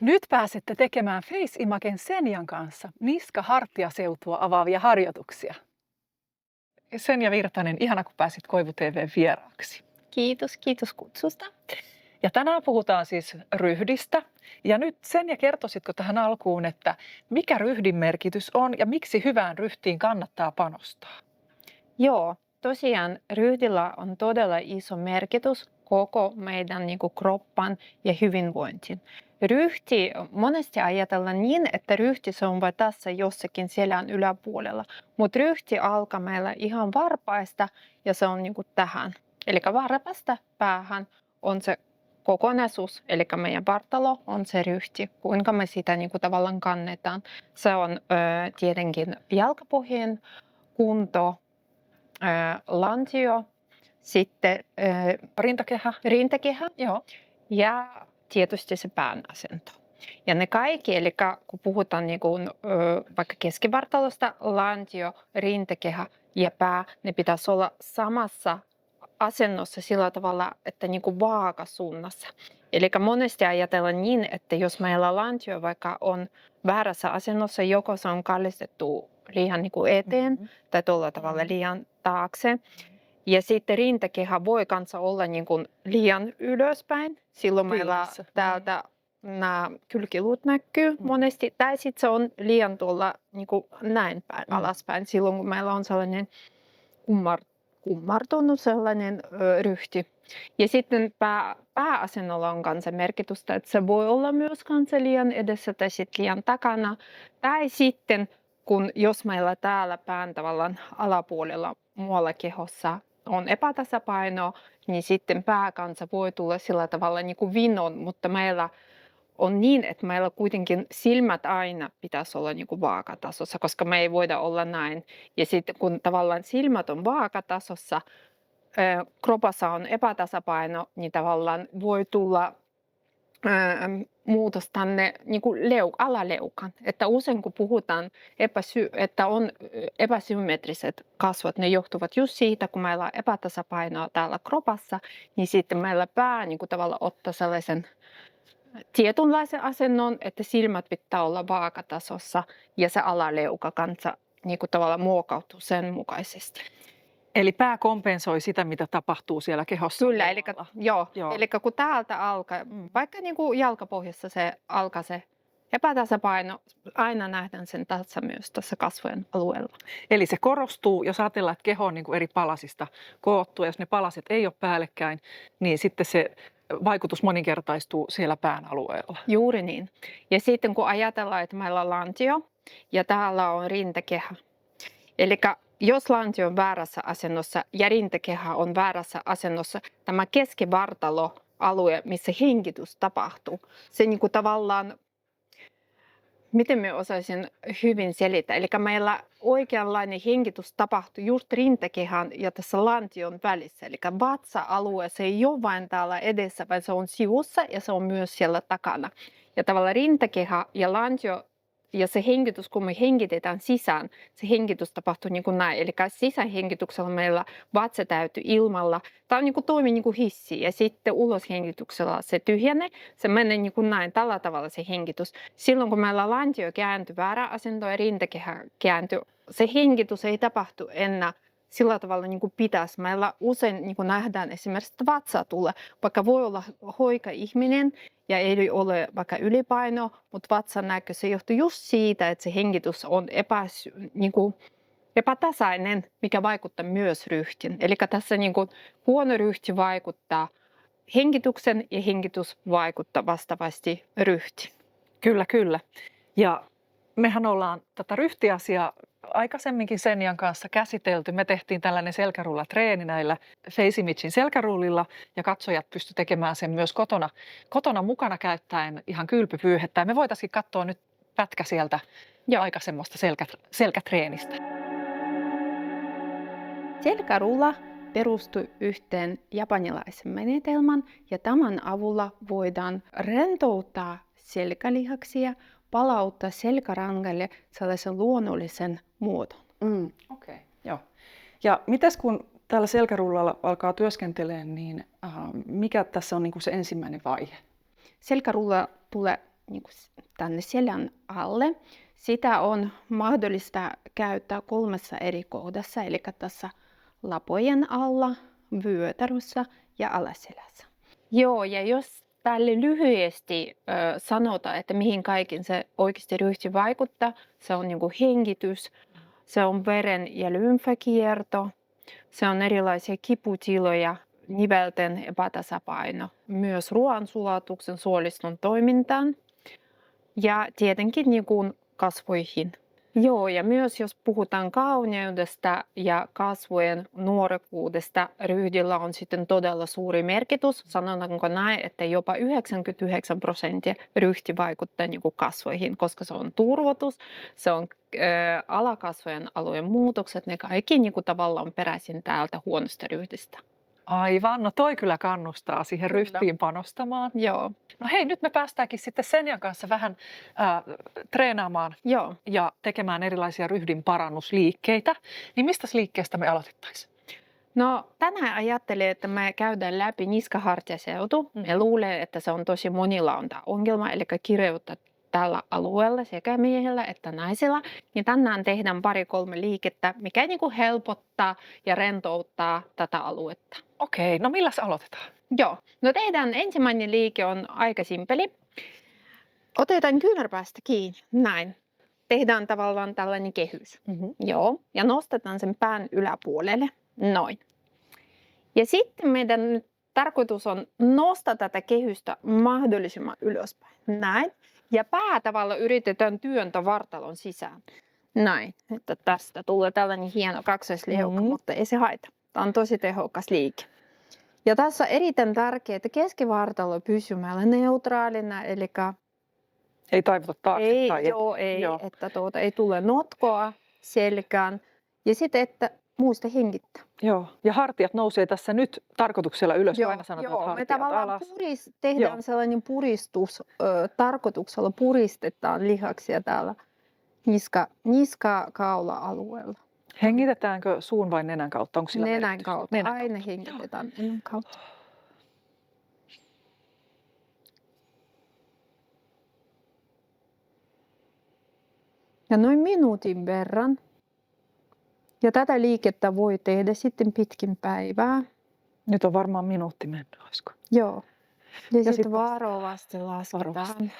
Nyt pääsette tekemään Face Imagen Senjan kanssa niska-hartiaseutua avaavia harjoituksia. Senja Virtanen, ihana kun pääsit Koivu TV:n vieraaksi. Kiitos kutsusta. Ja tänään puhutaan siis ryhdistä. Ja nyt Senja, kertoisitko tähän alkuun, että mikä ryhdin merkitys on ja miksi hyvään ryhtiin kannattaa panostaa? Joo, tosiaan ryhdillä on todella iso merkitys koko meidän kroppan ja hyvinvointiin. Ryhti, monesti ajatellaan niin, että ryhti se on vain tässä jossakin selän yläpuolella, mutta ryhti alkaa meillä ihan varpaista ja se on tähän. Eli varpasta päähän on se kokonaisuus, eli meidän vartalo on se ryhti, kuinka me sitä tavallaan kannetaan. Se on tietenkin jalkapohjien kunto, lantio, sitten rintakehä Joo. ja tietysti se pään asento. Ja ne kaikki, eli kun puhutaan vaikka keskivartalosta, lantio, rintakehä ja pää, ne pitäisi olla samassa asennossa sillä tavalla, että vaakasuunnassa. Eli monesti ajatellaan niin, että jos meillä lantio vaikka on väärässä asennossa, joko se on kallistettu liian eteen tai tuolla tavalla liian taakse. Ja sitten rintakehä voi kanssa olla liian ylöspäin. Silloin meillä täältä nämä kylkiluut näkyy monesti. Tai sitten se on liian tuolla näin päin alaspäin. Silloin kun meillä on sellainen kummartunut sellainen ryhti. Ja sitten pääasennolla on kanssa merkitystä, että se voi olla myös kanssa liian edessä tai sitten liian takana. Tai sitten jos meillä täällä pään tavallaan alapuolella muualla kehossa on epätasapaino, niin sitten pääkansa voi tulla sillä tavalla vinon, mutta meillä on niin, että meillä kuitenkin silmät aina pitäisi olla vaakatasossa, koska me ei voida olla näin. Ja sitten kun tavallaan silmät on vaakatasossa, kropassa on epätasapaino, niin tavallaan voi tulla muutos tänne alaleukaan. Että usein kun puhutaan, että on epäsymmetriset kasvot, ne johtuvat just siitä, kun meillä on epätasapainoa täällä kropassa, niin sitten meillä pää tavallaan ottaa sellaisen tietynlaisen asennon, että silmät pitää olla vaakatasossa ja se alaleuka kanssa tavallaan muokautuu sen mukaisesti. Eli pää kompensoi sitä, mitä tapahtuu siellä kehossa. Kyllä, eli kun täältä alkaa, vaikka jalkapohjassa se alkaa se epätasapaino, aina nähdään sen tässä myös tässä kasvojen alueella. Eli se korostuu, jos ajatellaan, että keho on eri palasista koottu, ja jos ne palaset ei ole päällekkäin, niin sitten se vaikutus moninkertaistuu siellä pään alueella. Juuri niin. Ja sitten kun ajatellaan, että meillä on lantio ja täällä on rintakehä. Eli jos lantio on väärässä asennossa ja rintakehä on väärässä asennossa, tämä keskivartaloalue, missä hengitys tapahtuu, se tavallaan, miten me osaisin hyvin selittää. Eli meillä oikeanlainen hengitys tapahtuu just rintakehän ja tässä lantion välissä. Eli vatsa-alue, se ei ole vain täällä edessä, vaan se on sivussa ja se on myös siellä takana. Ja tavallaan rintakehä ja lantio ja se hengitys, kun me hengitetään sisään, se hengitys tapahtuu näin. Eli sisähengityksellä meillä vatsa täytyy ilmalla. Tämä on toimii hissi ja sitten uloshengityksellä se tyhjenee. Se menee näin, tällä tavalla se hengitys. Silloin kun meillä lantio kääntyy väärään asentoon ja rintakehä kääntyy, se hengitys ei tapahtu enää sillä tavalla pitäisi. Meillä usein nähdään esimerkiksi, että vatsa tulee, vaikka voi olla hoika ihminen ja ei ole vaikka ylipaino, mutta vatsan näkö, se johtuu just siitä, että se hengitys on epätasainen, mikä vaikuttaa myös ryhtiin. Eli tässä huono ryhti vaikuttaa hengityksen ja hengitys vaikuttaa vastaavasti ryhtiin. Kyllä. Ja mehän ollaan tätä ryhtiasiaa aikaisemminkin Senjan kanssa käsitelty. Me tehtiin tällainen selkärulla-treeni näillä Face Imagen selkärullilla ja katsojat pysty tekemään sen myös kotona mukana käyttäen ihan kylpypyyhettä. Ja me voitaisiin katsoa nyt pätkä sieltä aikaisemmasta selkätreenistä. Selkärulla perustuu yhteen japanilaisen menetelmän ja tämän avulla voidaan rentouttaa selkälihaksia, palauttaa selkärangalle sellaisen luonnollisen muodon. Okei. Joo. Ja mites kun tällä selkärullalla alkaa työskentelemään, niin mikä tässä on se ensimmäinen vaihe? Selkärulla tulee niin kuin tänne selän alle. Sitä on mahdollista käyttää 3 eri kohdassa, eli tässä lapojen alla, vyötärössä ja alaselässä. Joo, ja jos tälle lyhyesti sanotaan, että mihin kaiken se oikeasti ryhti vaikuttaa, se on niin kuin hengitys, se on veren- ja lymfakierto, se on erilaisia kiputiloja, nivelten epätasapaino, myös ruoansulatuksen suoliston toimintaan ja tietenkin niin kuin kasvoihin. Joo, ja myös jos puhutaan kauneudesta ja kasvojen nuorekkuudesta, ryhdillä on sitten todella suuri merkitys. Sanotaanko näin, että jopa 99% ryhti vaikuttaa niin kuin kasvoihin, koska se on turvotus, se on alakasvojen alueen muutokset, ne kaikki niin kuin tavallaan peräisin täältä huonosta ryhdistä. Aivan, no toi kyllä kannustaa siihen Kyllä. ryhtiin panostamaan. Joo, No hei, nyt me päästäänkin sitten Senjan kanssa vähän treenaamaan joo. ja tekemään erilaisia ryhdin parannusliikkeitä. Niin mistä liikkeestä me aloitettaisiin? No tänään ajattelin, että me käydään läpi niskahartiaseutu. Me luulen, että se on tosi monilla on tämä ongelma, eli kireyttä tällä alueella sekä miehillä että naisilla. Niin tänään tehdään 2-3 liikettä, mikä niin kuin helpottaa ja rentouttaa tätä aluetta. Okei, no milläs aloitetaan? Joo, no tehdään ensimmäinen liike on aika simpeli. Otetaan kyynärpäästä kiinni, näin. Tehdään tavallaan tällainen kehys. Joo, ja nostetaan sen pään yläpuolelle, noin. Ja sitten meidän nyt tarkoitus on nostaa tätä kehystä mahdollisimman ylöspäin, näin. Ja pää tavallaan yritetään työntää vartalon sisään, näin. Että tästä tulee tällainen hieno kaksoisliukka, mutta ei se haita. Tämä on tosi tehokas liike. Ja tässä on erittäin tärkeää, että keskivartalo pysyy meillä neutraalina, eli Ei taivuta taakse. ei, tai joo. Että ei tule notkoa selkään. Ja sitten, että muista hengittää. Joo, ja hartiat nousee tässä nyt tarkoituksella ylös. Joo, Aina sanotaan, että me hartiat tavallaan alas. tehdään Joo. sellainen puristus, tarkoituksella puristetaan lihaksia täällä niska-kaula-alueella. Hengitetäänkö suun vai nenän kautta? Onko sillä Nenän merkitystä? kautta, aina hengitetään nenän kautta. Ja noin minuutin verran. Ja tätä liikettä voi tehdä sitten pitkin päivää. Nyt on varmaan minuutti mennyt, olisiko? Joo. Ja sit sitten vasta- varovasti lasketaan. Varovasti.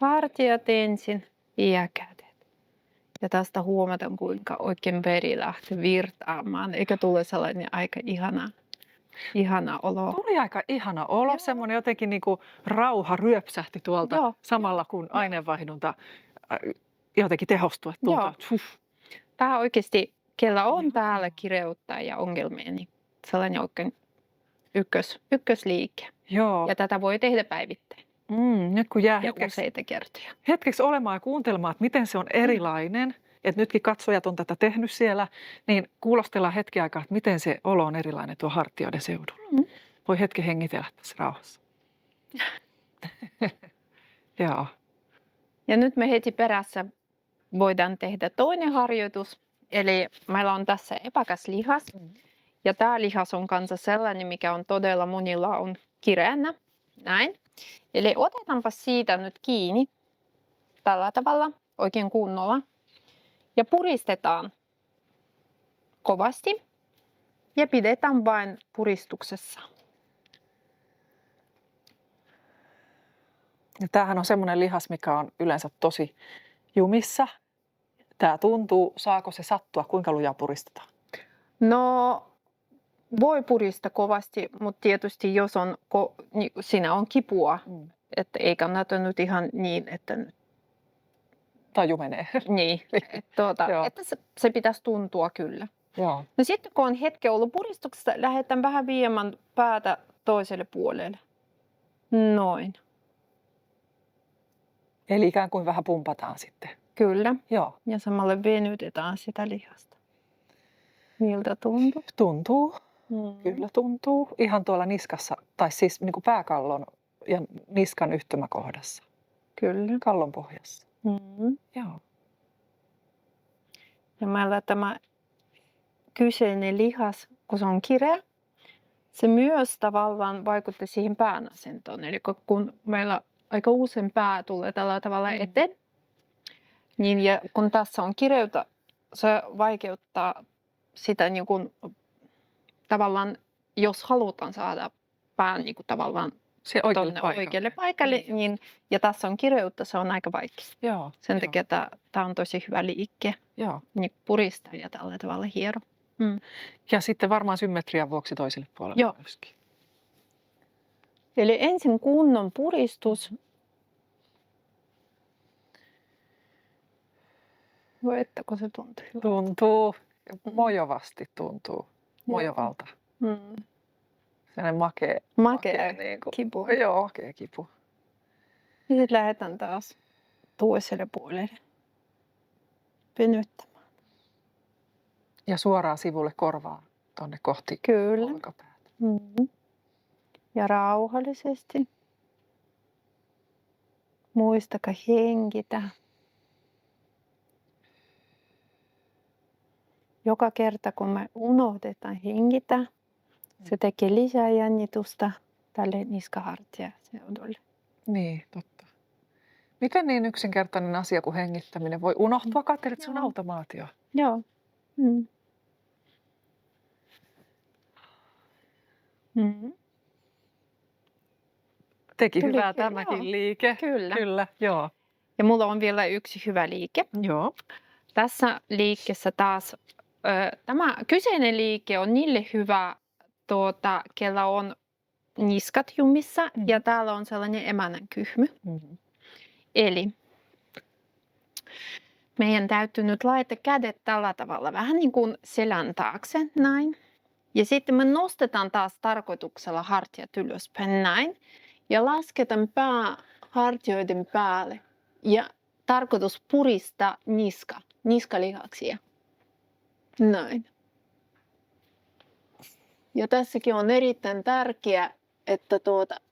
Hartiat ensin ja kädet. Ja tästä huomataan, kuinka oikein veri lähtee virtaamaan. Eikä tule sellainen aika ihana olo. Tuli aika ihana olo, semmoinen jotenkin niin kuin rauha ryöpsähti tuolta Joo. samalla kun aineenvaihdunta jotenkin tehostui. Että tuntuu, Joo. että huh. Tämä oikeasti, kellä on täällä kireyttää ja ongelmia, niin sellainen oikein ykkösliike. Joo. Ja tätä voi tehdä päivittäin Nyt kun jää ja useita kertoja. hetkeksi olemaan ja kuuntelemaan, että miten se on erilainen, että nytkin katsojat on tätä tehnyt siellä, niin kuulostellaan hetki aikaa, että miten se olo on erilainen tuo hartioiden seudulla. Voi hetki hengitellä tässä rauhassa. Joo. Ja nyt me heti perässä voidaan tehdä toinen harjoitus. Eli meillä on tässä epäkäs lihas. Ja tämä lihas on kanssa sellainen, mikä on todella monilla on kireänä. Näin. Eli otetaanpa siitä nyt kiinni tällä tavalla oikein kunnolla. Ja puristetaan kovasti. Ja pidetään vain puristuksessa. Ja tämähän on semmoinen lihas, mikä on yleensä tosi jumissa. Tämä tuntuu, saako se sattua, kuinka lujaa puristetaan? No, voi puristaa kovasti, mutta tietysti jos on, siinä on kipua, että ei kannata nyt ihan niin, että Taju menee. niin, että se pitäisi tuntua kyllä. Joo. No sitten kun on hetken ollut puristuksessa, lähdetään vähän viemään päätä toiselle puolelle. Noin. Eli ikään kuin vähän pumpataan sitten. Kyllä. Joo. Ja samalla venytetään sitä lihasta. Miltä tuntuu? Tuntuu. Kyllä tuntuu. Ihan tuolla niskassa, tai siis niin kuin pääkallon ja niskan yhtymäkohdassa. Kyllä. Kallon pohjassa. Joo. Ja meillä tämä kyseinen lihas, kun se on kireä, se myös tavallaan vaikuttaa siihen pään asentoon. Eli kun meillä aika usein pää tulee tällä tavalla eteen. Niin, ja kun tässä on kireyttä, se vaikeuttaa sitä niin kuin, tavallaan, jos halutaan saada pään niin kuin, tavallaan Se oikealle paikalle, niin, ja tässä on kireyttä, se on aika vaikea. Joo, Sen takia tämä on tosi hyvä liike, joo. niin puristaa ja tällä tavalla hiero. Ja sitten varmaan symmetrian vuoksi toiselle puolelle Joo. myöskin. Eli ensin kunnon puristus. Voitteko se tuntuu? Tuntuu, mojovasti tuntuu, mojovalta. Sellainen makea niin kuin, kipu. Joo, makea kipu. Ja sitten lähdetään taas toiselle puolelle venyttämään. Ja suoraan sivulle korvaan tuonne kohti Kyllä. olkapäätä. Ja rauhallisesti. Muistakaa hengitä. Joka kerta kun me unohdetaan hengitä, se tekee lisää jännitystä tälle niskahartiaseudulle. Niin, totta. Miten niin yksinkertainen asia kuin hengittäminen voi unohtua? Katselet, että se on automaatio. Joo. Teki Tuli hyvää kyllä, tämäkin joo. liike. Kyllä. Kyllä, joo. Ja mulla on vielä yksi hyvä liike. Joo. Tässä liikkeessä taas, tämä kyseinen liike on niille hyvä, kellä on niskat jumissa ja täällä on sellainen emännän kyhmy. Eli meidän täytyy nyt laittaa kädet tällä tavalla vähän niin kuin selän taakse, näin. Ja sitten me nostetaan taas tarkoituksella hartiat ylöspäin, näin. Ja lasketaan pää hartioiden päälle. Ja tarkoitus puristaa niskalihaksia. Näin. Ja tässäkin on erittäin tärkeää, että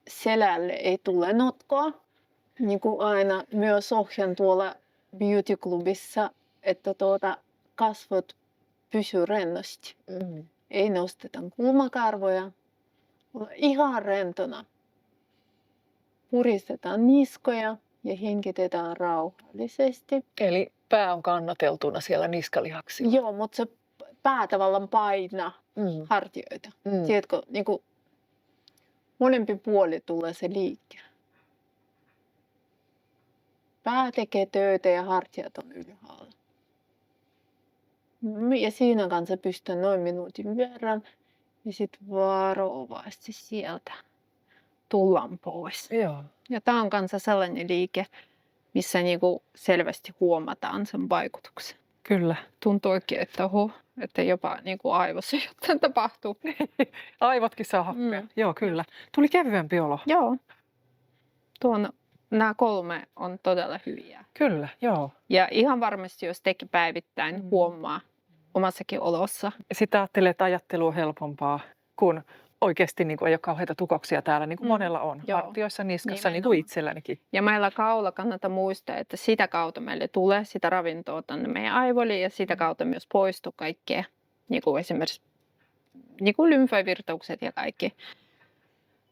selälle ei tule notkoa. Niin kuin aina myös ohjan tuolla Beauty Clubissa, että kasvot pysyy rennosti. Ei nosteta kulmakarvoja. Olla ihan rentona. Puristetaan niskoja ja hengitetään rauhallisesti. Eli pää on kannateltuna siellä niskalihaksilla. Joo, mutta se pää tavallaan painaa hartioita. Tiedätkö, niin kuin molempi puoli tulee se liike. Pää tekee töitä ja hartiat on ylhäällä. Ja siinä kanssa pystyy noin minuutin verran. Ja sitten varovasti sieltä tullaan pois. Joo. Ja tämä on kanssa sellainen liike, missä niinku selvästi huomataan sen vaikutuksen. Kyllä. Tuntuu oikein, että jopa niinku aivossa jotain tapahtuu. Aivotkin saa happea. Joo, kyllä. Tuli kevyempi olo. Joo. Nämä 3 on todella hyviä. Kyllä, joo. Ja ihan varmasti, jos teki päivittäin, huomaa omassakin olossa. Sitä ajattelee, että ajattelu on helpompaa, kun oikeasti niin kuin ei ole kauheita tukoksia täällä, niin kuin monella on. Joo. Hartioissa, niskassa, niin kuin itsellänikin. Ja meillä kaula kannattaa muistaa, että sitä kautta meille tulee sitä ravintoa tänne meidän aivoille ja sitä kautta myös poistuu kaikkea, niin kuin esimerkiksi niin kuin lymfavirtaukset ja kaikki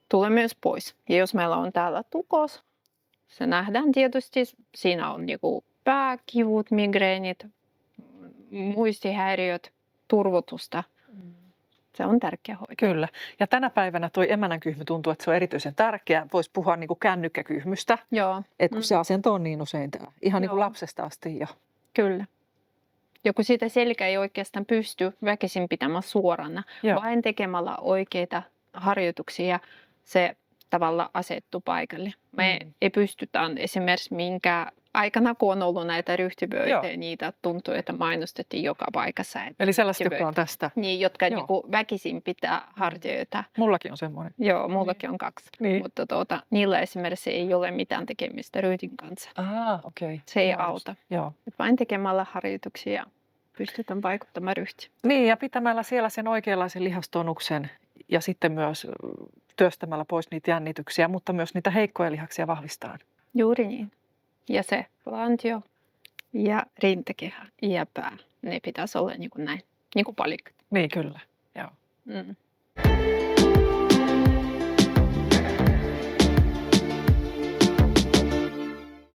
tulee myös pois. Ja jos meillä on täällä tukos, se nähdään tietysti, siinä on niin kuin pääkivut, migreenit, muistihäiriöt, turvotusta. Se on tärkeä hoito. Kyllä. Ja tänä päivänä tuo emännän kyhmy tuntuu, että se on erityisen tärkeä. Voisi puhua niin kuin kännykkäkyhmystä, Joo. että kun se asento on niin usein täällä. Ihan niin kuin Joo. lapsesta asti jo. Kyllä. Ja kun sitä selkä ei oikeastaan pysty väkisin pitämään suorana, vain tekemällä oikeita harjoituksia se tavalla asettuu paikalle. Me ei pystytään esimerkiksi minkä aikana, kun on ollut näitä ryhtivöitä, niitä tuntuu, että mainostettiin joka paikassa. Eli sellaiset, jotka on tästä. Niin, jotka niinku väkisin pitää hartioita. Mullakin on semmoinen. Joo, mullakin on 2. Niin. Mutta niillä esimerkiksi ei ole mitään tekemistä ryhdin kanssa. Okei. Se ei auta. Joo. Vain tekemällä harjoituksia pystytään vaikuttamaan ryhtiin. Niin, ja pitämällä siellä sen oikeanlaisen lihastonuksen ja sitten myös työstämällä pois niitä jännityksiä, mutta myös niitä heikkoja lihaksia vahvistaa. Juuri niin. Ja se lantio ja rintakehä ja pää, ne pitäisi olla niin kuin näin, niin kuin palikat. Niin, kyllä. Joo.